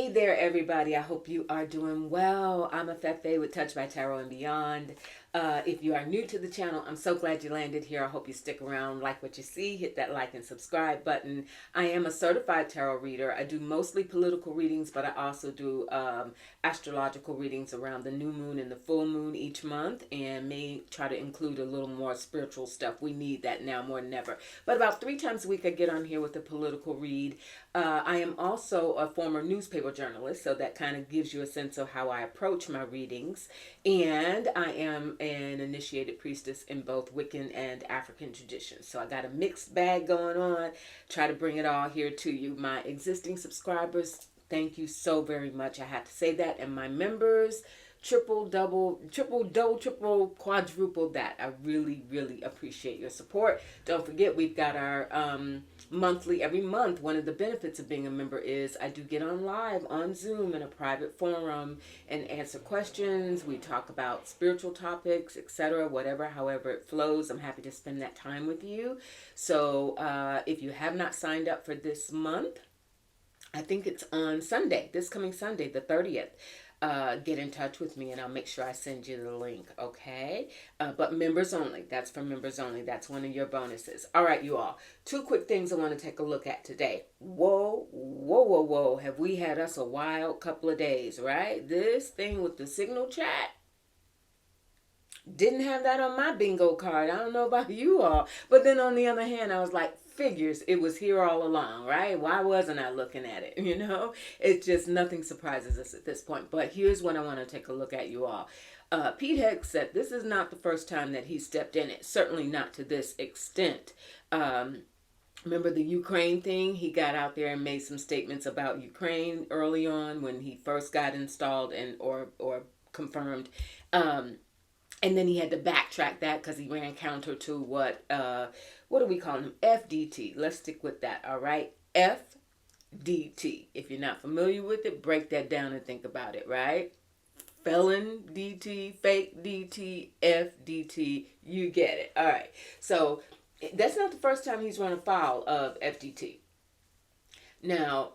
Hey there, everybody. I hope you are doing well. I'm Afefe with Touch by Tarot and Beyond. If you are new to the channel, I'm so glad you landed here. I hope you stick around, like what you see, hit that like and subscribe button. I am a certified tarot reader. I do mostly political readings, but I also do astrological readings around the new moon and the full moon each month, and may try to include a little more spiritual stuff. We need that now more than ever. But about 3 times a week, I get on here with a political read. I am also a former newspaper journalist, so that kind of gives you a sense of how I approach my readings. And I am an initiated priestess in both Wiccan and African traditions. So I got a mixed bag going on. Try to bring it all here to you. My existing subscribers, thank you so very much. I have to say that. And my members, triple, quadruple that. I really, really appreciate your support. Don't forget, we've got our monthly, every month. One of the benefits of being a member is I do get on live on Zoom in a private forum and answer questions. We talk about spiritual topics, etc., whatever, however it flows. I'm happy to spend that time with you. So if you have not signed up for this month, I think it's on Sunday, this coming Sunday, the 30th. Get in touch with me and I'll make sure I send you the link, okay? But members only. That's for members only. That's one of your bonuses. All right, you all. 2 quick things I want to take a look at today. Whoa. Have we had us a wild couple of days, right? This thing with the signal chat. Didn't have that on my bingo card. I don't know about you all. But then on the other hand, I was like, figures, it was here all along, right? Why wasn't I looking at it? You know, it's just nothing surprises us at this point. But here's what I want to take a look at, you all. Pete Hegseth, this is not the first time that he stepped in it. Certainly not to this extent. Remember the Ukraine thing? He got out there and made some statements about Ukraine early on when he first got installed and or confirmed. And then he had to backtrack that because he ran counter to what do we call him? FDT. Let's stick with that, all right? FDT. If you're not familiar with it, break that down and think about it, right? Felon DT, fake DT, FDT. You get it. All right. So that's not the first time he's run afoul of FDT. Now,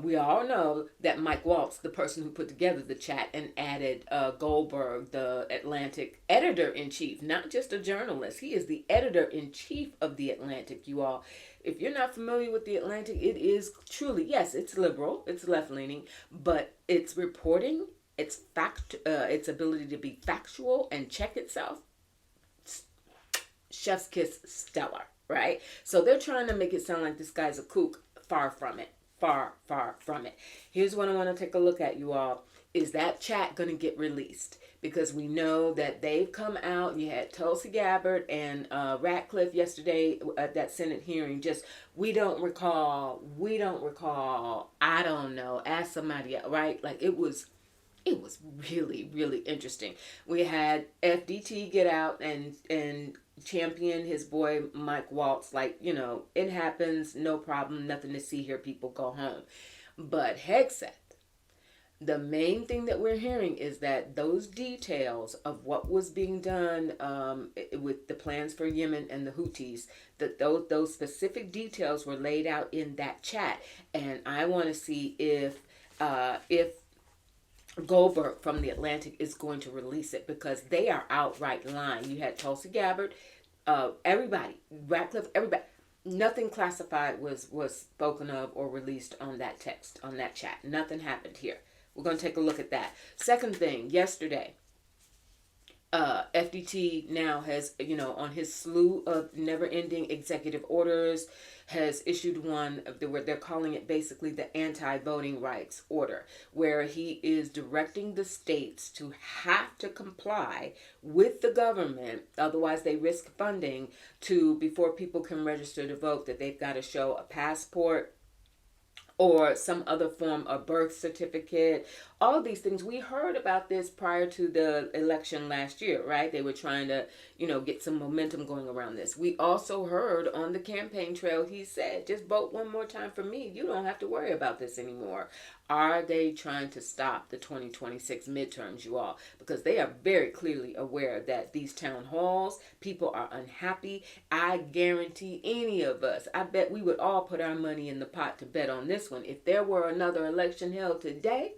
we all know that Mike Waltz, the person who put together the chat and added Goldberg, the Atlantic editor-in-chief, not just a journalist. He is the editor-in-chief of the Atlantic, you all. If you're not familiar with the Atlantic, it is truly, yes, it's liberal, it's left-leaning, but its reporting, its ability to be factual and check itself, chef's kiss, stellar, right? So they're trying to make it sound like this guy's a kook. Far from it. Far from it. Here's what I want to take a look at, you all. Is that chat going to get released? Because we know that they've come out. You had Tulsi Gabbard and Ratcliffe yesterday at that Senate hearing. Just, we don't recall. I don't know. Ask somebody else, right? Like it was really, really interesting. We had FDT get out and champion his boy Mike Waltz, like, you know, it happens, no problem, nothing to see here, people go home. But Hegseth, the main thing that we're hearing is that those details of what was being done with the plans for Yemen and the Houthis, that those specific details were laid out in that chat. And I want to see if Goldberg from the Atlantic is going to release it, because they are outright lying. You had Tulsi Gabbard, everybody, Ratcliffe, everybody. Nothing classified was spoken of or released on that text, on that chat. Nothing happened here. We're going to take a look at that. Second thing, yesterday, FDT now has, you know, on his slew of never-ending executive orders, has issued one where they're calling it basically the anti-voting rights order, where he is directing the states to have to comply with the government, otherwise they risk funding, before people can register to vote, that they've got to show a passport or some other form of birth certificate. All these things. We heard about this prior to the election last year, right? They were trying to, you know, get some momentum going around this. We also heard on the campaign trail, he said, just vote one more time for me. You don't have to worry about this anymore. Are they trying to stop the 2026 midterms, you all? Because they are very clearly aware that these town halls, people are unhappy. I guarantee any of us, I bet we would all put our money in the pot to bet on this this one. If there were another election held today,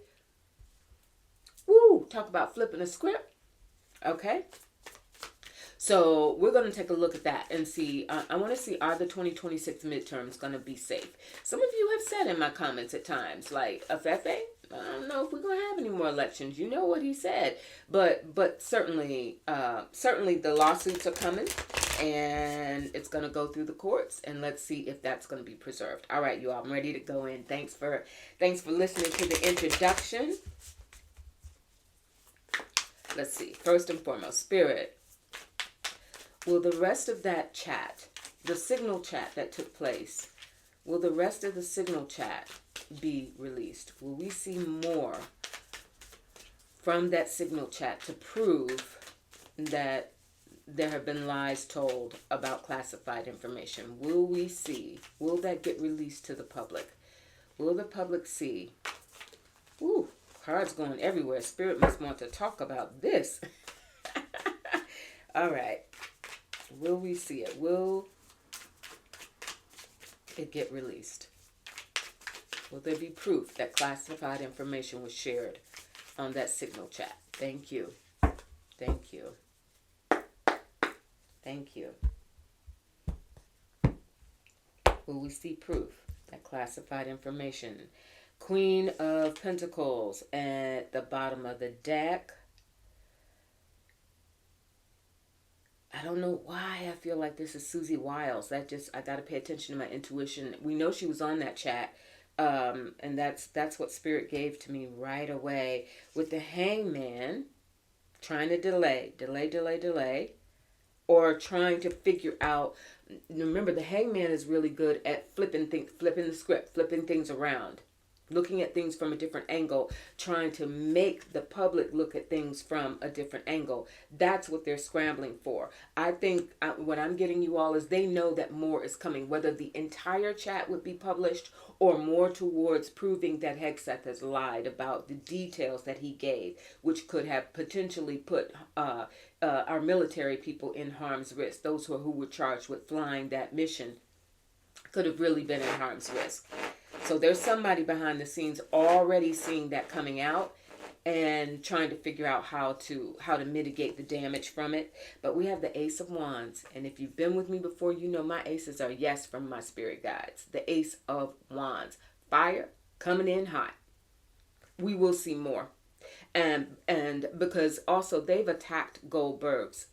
woo, talk about flipping a script. Okay. So we're going to take a look at that and see. I want to see, are the 2026 midterms going to be safe? Some of you have said in my comments at times, like, Afefe, I don't know if we're going to have any more elections. You know what he said. But certainly the lawsuits are coming, and it's going to go through the courts, and let's see if that's going to be preserved. All right, you all, I'm ready to go in. Thanks for listening to the introduction. Let's see. First and foremost, Spirit. Will the rest of that chat, the signal chat that took place, will the rest of the signal chat be released? Will we see more from that signal chat to prove that there have been lies told about classified information? Will we see? Will that get released to the public? Will the public see? Ooh, cards going everywhere. Spirit must want to talk about this. All right. Will we see it? Will it get released? Will there be proof that classified information was shared on that signal chat? Thank you. Thank you. Thank you. Will we see proof that classified information? Queen of Pentacles at the bottom of the deck. I don't know why I feel like this is Susie Wiles. I got to pay attention to my intuition. We know she was on that chat. And that's what Spirit gave to me right away. With the Hangman, trying to delay, or trying to figure out. Remember, the Hangman is really good at flipping the script, flipping things around. Looking at things from a different angle, trying to make the public look at things from a different angle. That's what they're scrambling for. I think what I'm getting you all is they know that more is coming, whether the entire chat would be published or more towards proving that Hegseth has lied about the details that he gave, which could have potentially put our military people in harm's risk. Those who were charged with flying that mission could have really been in harm's risk. So there's somebody behind the scenes already seeing that coming out and trying to figure out how to mitigate the damage from it. But we have the Ace of Wands. And if you've been with me before, you know my aces are yes from my spirit guides. The Ace of Wands. Fire coming in hot. We will see more. And because also they've attacked Goldberg's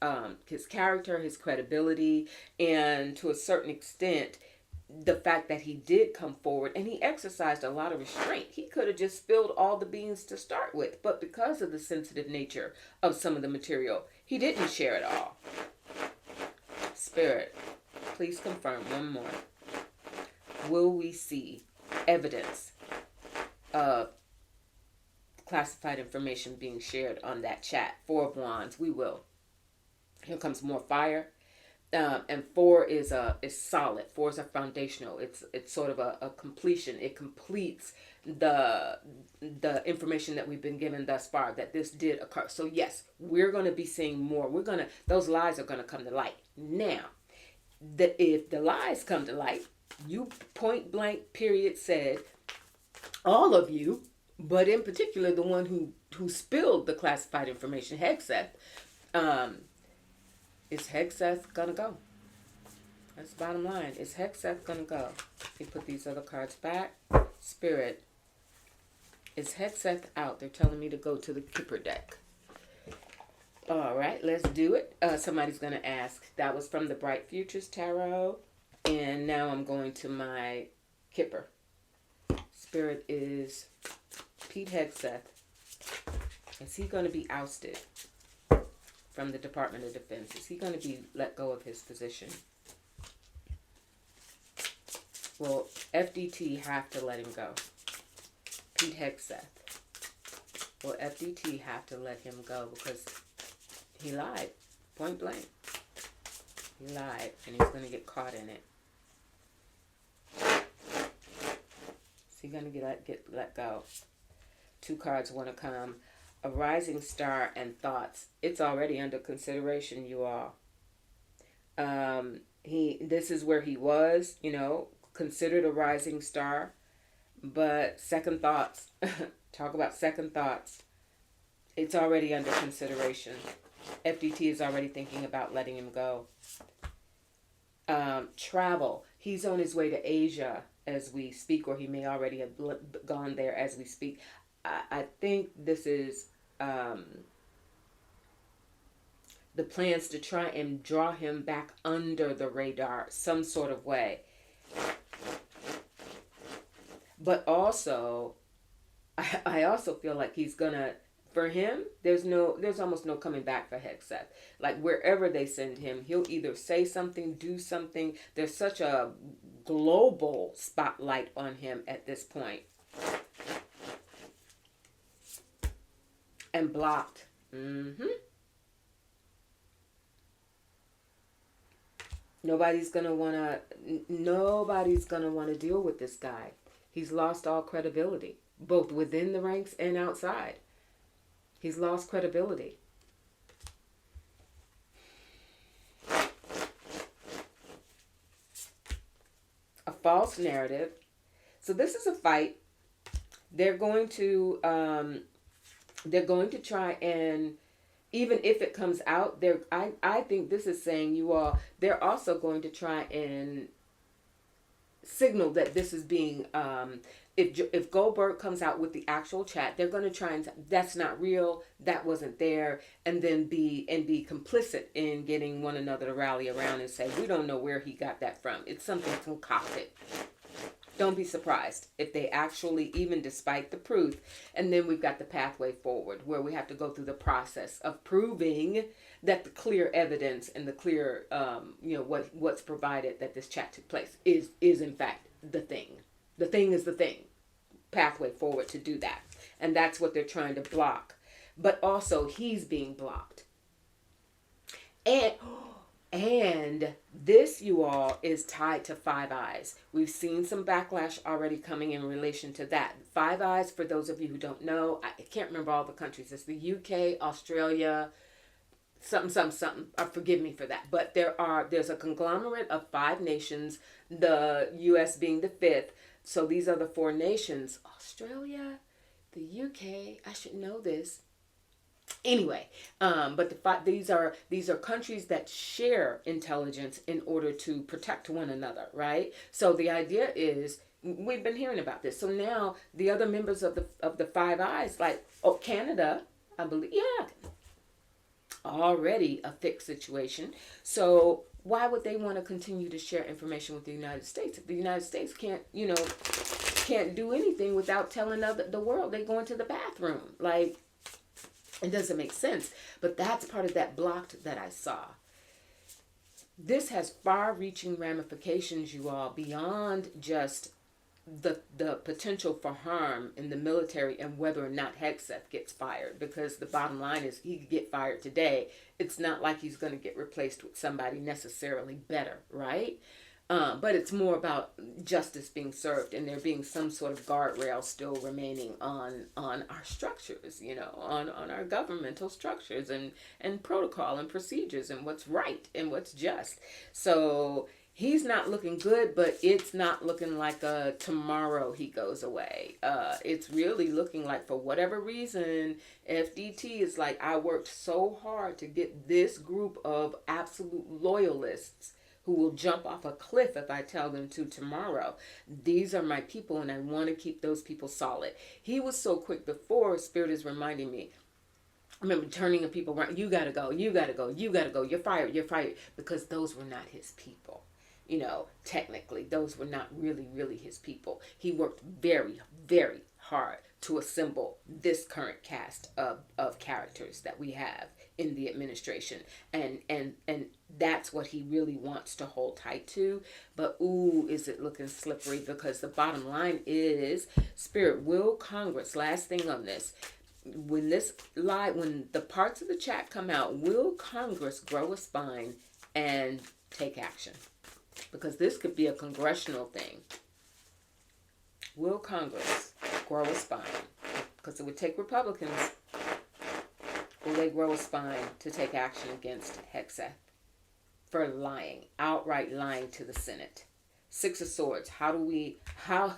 his character, his credibility, and to a certain extent, the fact that he did come forward and he exercised a lot of restraint. He could have just spilled all the beans to start with, but because of the sensitive nature of some of the material, he didn't share it all. Spirit, please confirm one more. Will we see evidence of classified information being shared on that chat? Four of Wands, we will. Here comes more fire. And 4 is solid. 4 is a foundational. It's sort of a completion. It completes the information that we've been given thus far, that this did occur. So yes, we're going to be seeing more. Those lies are going to come to light. Now, if the lies come to light, you point blank period said, all of you, but in particular the one who spilled the classified information, Hegseth, is Hegseth gonna go? That's the bottom line. Is Hegseth gonna go? Let me put these other cards back. Spirit, is Hegseth out? They're telling me to go to the Kipper deck. All right, let's do it. Somebody's gonna ask. That was from the Bright Futures Tarot, and now I'm going to my Kipper. Spirit, is Pete Hegseth, is he gonna be ousted from the Department of Defense? Is he going to be let go of his position? Well, FDT have to let him go. Pete Hegseth. Well, FDT have to let him go because he lied. Point blank. He lied, and he's going to get caught in it. Is he going to get let go? 2 cards want to come. A rising star and thoughts. It's already under consideration, you all. This is where he was, considered a rising star, But second thoughts. Talk about second thoughts. It's already under consideration. FDT is already thinking about letting him go. Travel. He's on his way to Asia as we speak, or he may already have gone there as we speak. I think this is the plans to try and draw him back under the radar some sort of way. But also, I also feel like he's gonna, for him, there's almost no coming back for Hegseth. Like wherever they send him, he'll either say something, do something. There's such a global spotlight on him at this point. And blocked. Nobody's gonna wanna deal with this guy. He's lost all credibility, both within the ranks and outside. He's lost credibility. A false narrative. So this is a fight. They're going to try and, even if it comes out, I think this is saying, you all, they're also going to try and signal that this is being, if Goldberg comes out with the actual chat, they're going to try and, that's not real, that wasn't there, and then be complicit in getting one another to rally around and say, we don't know where he got that from. It's something concocted. Don't be surprised if they actually, even despite the proof, and then we've got the pathway forward where we have to go through the process of proving that the clear evidence and the clear, what's provided that this chat took place is in fact the thing. The thing is the thing. Pathway forward to do that. And that's what they're trying to block. But also he's being blocked. And this, you all, is tied to Five Eyes. We've seen some backlash already coming in relation to that. Five Eyes, for those of you who don't know, I can't remember all the countries. It's the UK, Australia, something. Forgive me for that. But there's a conglomerate of 5 nations, the US being the 5th. So these are the 4 nations. Australia, the UK, I should know this. Anyway, but these are countries that share intelligence in order to protect one another, right? So the idea is, we've been hearing about this. So now the other members of the Five Eyes, like Canada, I believe, already a thick situation. So why would they want to continue to share information with the United States if the United States can't do anything without telling the world they go into the bathroom? Like, it doesn't make sense. But that's part of that blocked that I saw. This has far-reaching ramifications, you all, beyond just the potential for harm in the military and whether or not Hegseth gets fired. Because the bottom line is, he could get fired today. It's not like he's going to get replaced with somebody necessarily better, right? But it's more about justice being served and there being some sort of guardrail still remaining on our structures, on our governmental structures and protocol and procedures and what's right and what's just. So he's not looking good, but it's not looking like tomorrow he goes away. It's really looking like, for whatever reason, FDT is like, I worked so hard to get this group of absolute loyalists who will jump off a cliff if I tell them to tomorrow. These are my people, and I want to keep those people solid. He was so quick before. Spirit is reminding me. I remember turning the people around. You got to go. You got to go. You got to go. You're fired. You're fired. Because those were not his people. Technically, those were not really his people. He worked very, very hard to assemble this current cast of characters that we have in the administration, and that's what he really wants to hold tight to. But is it looking slippery? Because the bottom line is, Spirit, will Congress, last thing on this, when the parts of the chat come out, will Congress grow a spine and take action? Because this could be a congressional thing. Will Congress grow a spine? Because it would take Republicans. Will they grow a spine to take action against Hegseth for lying, outright lying to the Senate? Six of Swords. How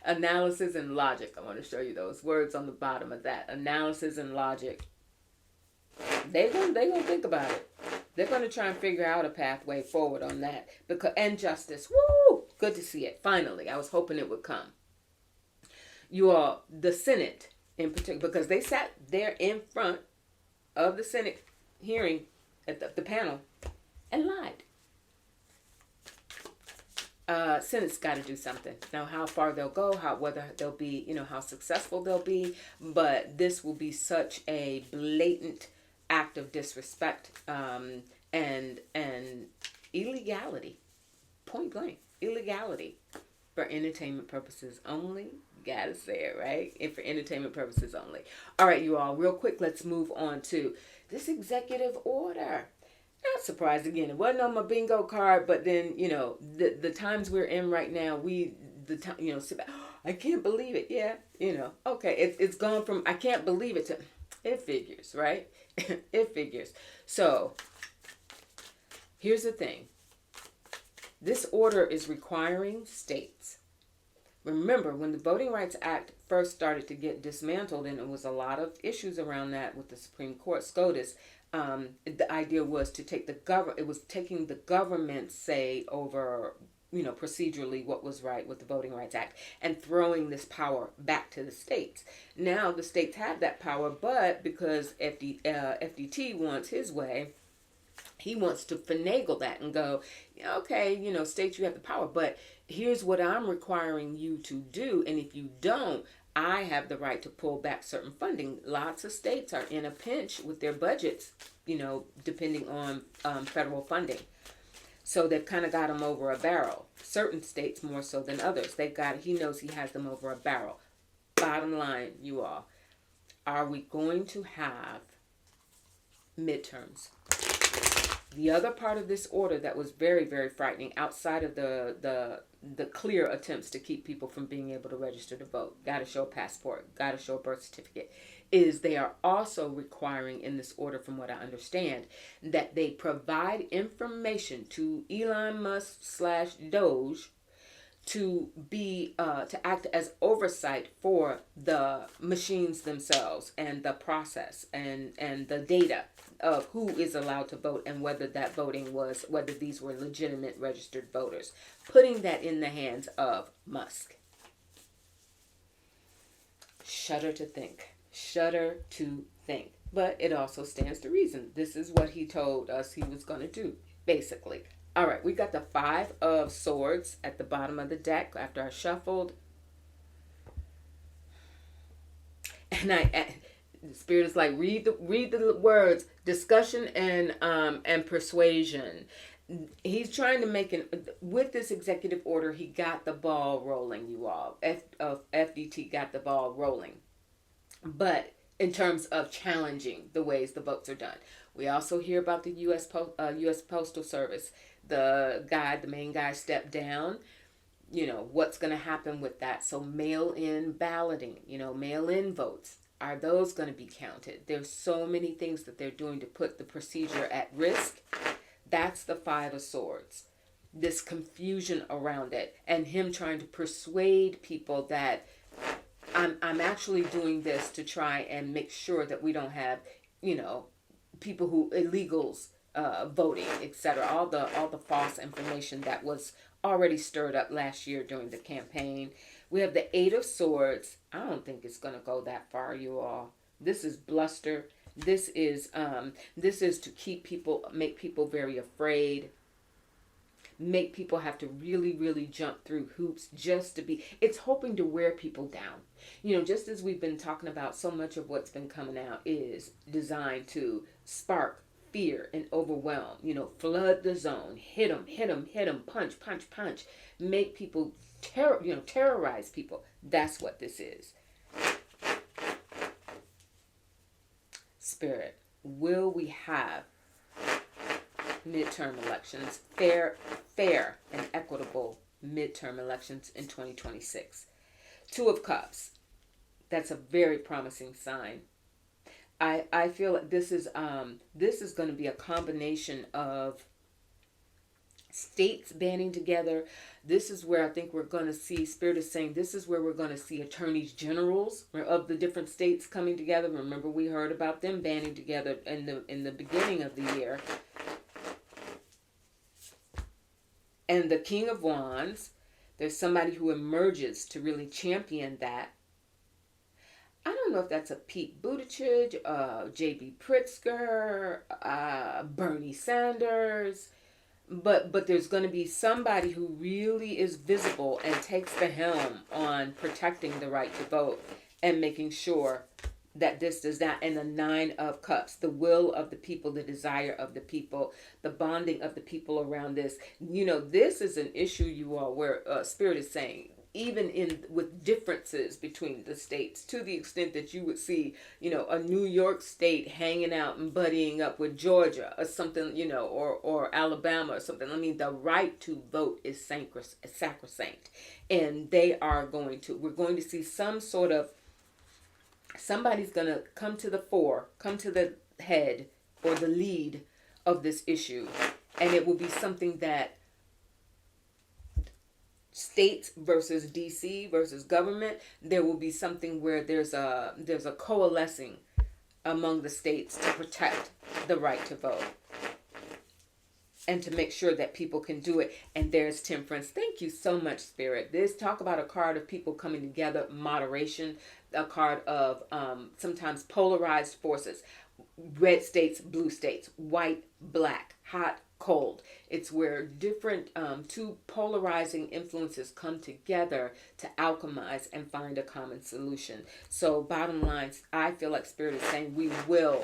analysis and logic. I want to show you those words on the bottom of that. Analysis and logic. They're gonna think about it. They're gonna try and figure out a pathway forward on that. And justice. Woo! Good to see it. Finally, I was hoping it would come. You all, the Senate in particular, because they sat there in front of the Senate hearing at the panel and lied. Senate's got to do something. Now, how far they'll go, whether they'll be, how successful they'll be, but this will be such a blatant act of disrespect and illegality, point blank, illegality for entertainment purposes only. Gotta say it, right? And for entertainment purposes only. All right, you all, real quick, let's move on to this executive order. Not surprised again. It wasn't on my bingo card, but then, the times we're in right now, I can't believe it. Yeah, okay. It's gone from I can't believe it to it figures, right? It figures. So here's the thing. This order is requiring states. Remember, when the Voting Rights Act first started to get dismantled, and it was a lot of issues around that with the Supreme Court, SCOTUS, the idea was to take it was taking the government's say over, procedurally what was right with the Voting Rights Act and throwing this power back to the states. Now the states have that power, but because FDT wants his way, he wants to finagle that and go, okay, states, you have the power, but here's what I'm requiring you to do. And if you don't, I have the right to pull back certain funding. Lots of states are in a pinch with their budgets, depending on federal funding. So they've kind of got him over a barrel. Certain states more so than others. He knows he has them over a barrel. Bottom line, you all, are we going to have midterms? The other part of this order that was very, very frightening, outside of the clear attempts to keep people from being able to register to vote, got to show a passport, got to show a birth certificate, is they are also requiring in this order, from what I understand, that they provide information to Elon Musk / Doge to act as oversight for the machines themselves and the process and the data of who is allowed to vote and whether whether these were legitimate registered voters, putting that in the hands of Musk. Shudder to think. But it also stands to reason. This is what he told us he was going to do, basically. All right, we got the 5 of Swords at the bottom of the deck after I shuffled. And the Spirit is like, read the words, discussion and persuasion. He's trying to with this executive order, he got the ball rolling, you all. FDT got the ball rolling. But in terms of challenging the ways the votes are done. We also hear about the U.S. Postal Service. The main guy stepped down. What's going to happen with that? So mail-in balloting, mail-in votes. Are those going to be counted? There's so many things that they're doing to put the procedure at risk. That's the 5 of Swords. This confusion around it and him trying to persuade people that I'm actually doing this to try and make sure that we don't have, people who illegals voting, etc. All the false information that was already stirred up last year during the campaign. We have the 8 of Swords. I don't think it's going to go that far, you all. This is bluster. This is to make people very afraid. Make people have to really, really jump through hoops just to it's hoping to wear people down. Just as we've been talking about, so much of what's been coming out is designed to spark fear and overwhelm, flood the zone, hit them, punch, make people terrorize people. That's what this is. Spirit, will we have midterm elections, fair and equitable midterm elections in 2026? 2 of Cups. That's a very promising sign. I feel like this is going to be a combination of states banding together. This is where I think we're going to see, Spirit is saying, this is where we're going to see attorneys generals of the different states coming together. Remember, we heard about them banding together in the beginning of the year. And the King of Wands, there's somebody who emerges to really champion that. I don't know if that's a Pete Buttigieg, J.B. Pritzker, Bernie Sanders, but there's going to be somebody who really is visible and takes the helm on protecting the right to vote and making sure that this does not. And the Nine of Cups, the will of the people, the desire of the people, the bonding of the people around this. This is an issue, you all, where Spirit is saying, even with differences between the states, to the extent that you would see, a New York state hanging out and buddying up with Georgia or something, or Alabama or something. I mean, the right to vote is sacrosanct. And we're going to see some sort of, somebody's going to come to the fore, come to the head or the lead of this issue. And it will be something that states versus DC versus government, there will be something where there's a coalescing among the states to protect the right to vote and to make sure that people can do it. And there's temperance. Thank you so much, Spirit. This talk about a card of people coming together, moderation, a card of sometimes polarized forces, red states, blue states, white, black, hot, cold. It's where different two polarizing influences come together to alchemize and find a common solution. So bottom line, I feel like Spirit is saying we will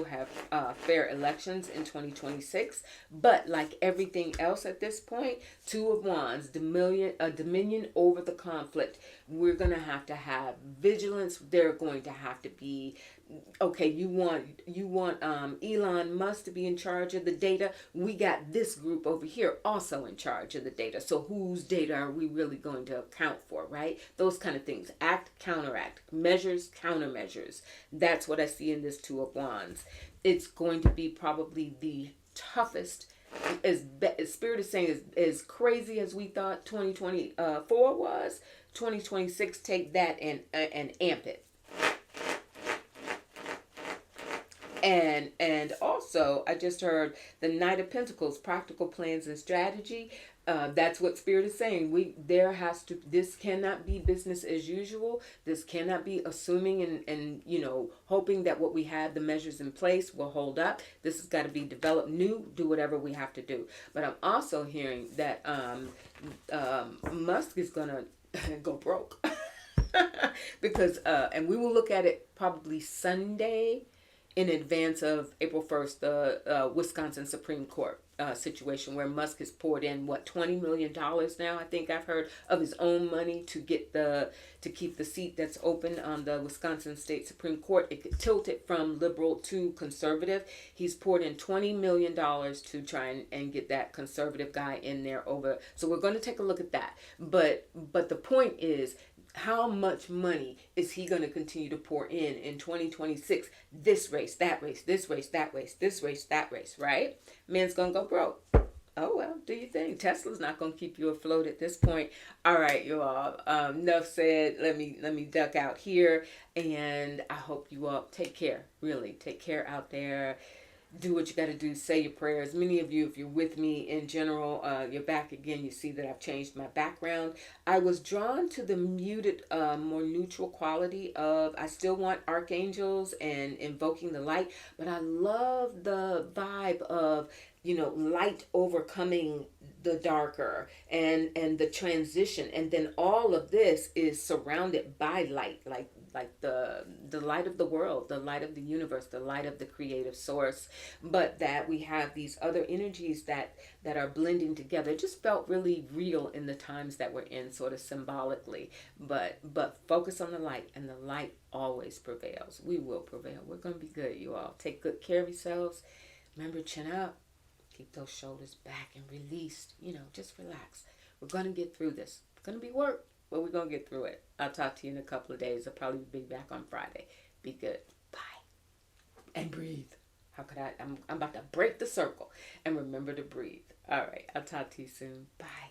have fair elections in 2026, but like everything else at this point, Two of Wands, dominion over the conflict. We're going to have vigilance. They're going to have to be, okay, you want Elon Musk to be in charge of the data. We got this group over here also in charge of the data. So whose data are we really going to account for, right? Those kind of things. Act, counteract, measures, countermeasures. That's what I see in this Two of Wands. It's going to be probably the toughest, as Spirit is saying, as crazy as we thought 2024 was. 2026, take that and amp it. And also, I just heard the Knight of Pentacles, practical plans and strategy. That's what Spirit is saying. This cannot be business as usual. This cannot be assuming and hoping that what we have, the measures in place, will hold up. This has got to be developed new, do whatever we have to do. But I'm also hearing that Musk is going to go broke. Because, and we will look at it probably Sunday, in advance of April 1st, the Wisconsin Supreme Court situation where Musk has poured in, $20 million now, I think I've heard, of his own money to keep the seat that's open on the Wisconsin State Supreme Court. It could tilt it from liberal to conservative. He's poured in $20 million to try and get that conservative guy in there over. So we're going to take a look at that. But the point is, how much money is he going to continue to pour in 2026? This race, that race, this race, that race, this race, that race, right? Man's going to go broke. Oh, well, do you think? Tesla's not going to keep you afloat at this point. All right, you all. Enough said. Let me duck out here. And I hope you all take care. Really, take care out there. Do what you got to do. Say your prayers. Many of you, if you're with me in general, you're back again. You see that I've changed my background. I was drawn to the muted, more neutral quality of, I still want archangels and invoking the light, but I love the vibe of, light overcoming the darker and the transition. And then all of this is surrounded by light, like the light of the world, the light of the universe, the light of the creative source. But that we have these other energies that are blending together. It just felt really real in the times that we're in, sort of symbolically. But focus on the light, and the light always prevails. We will prevail. We're going to be good, you all. Take good care of yourselves. Remember, chin up. Keep those shoulders back and released. Just relax. We're going to get through this. It's going to be work, but we're going to get through it. I'll talk to you in a couple of days. I'll probably be back on Friday. Be good. Bye. And breathe. How could I'm about to break the circle. And remember to breathe. All right. I'll talk to you soon. Bye.